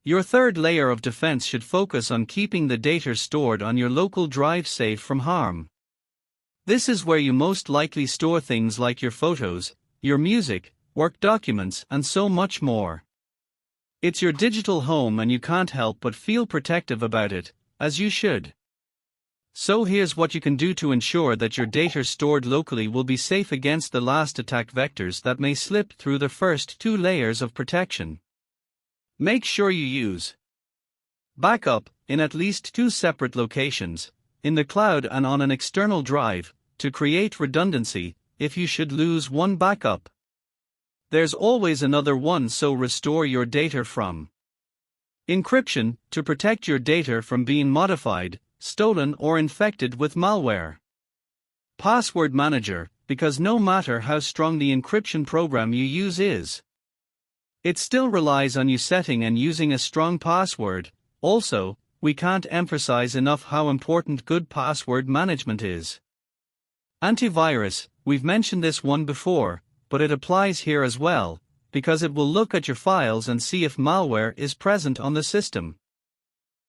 Your third layer of defense should focus on keeping the data stored on your local drive safe from harm. This is where you most likely store things like your photos, your music, work documents, and so much more. It's your digital home and you can't help but feel protective about it, as you should. So here's what you can do to ensure that your data stored locally will be safe against the last attack vectors that may slip through the first two layers of protection. Make sure you use backup in at least two separate locations, in the cloud and on an external drive, to create redundancy if you should lose one backup. There's always another one, so restore your data from encryption to protect your data from being modified, stolen, or infected with malware. Password manager, because no matter how strong the encryption program you use is, it still relies on you setting and using a strong password. Also, we can't emphasize enough how important good password management is. Antivirus, we've mentioned this one before, but it applies here as well, because it will look at your files and see if malware is present on the system.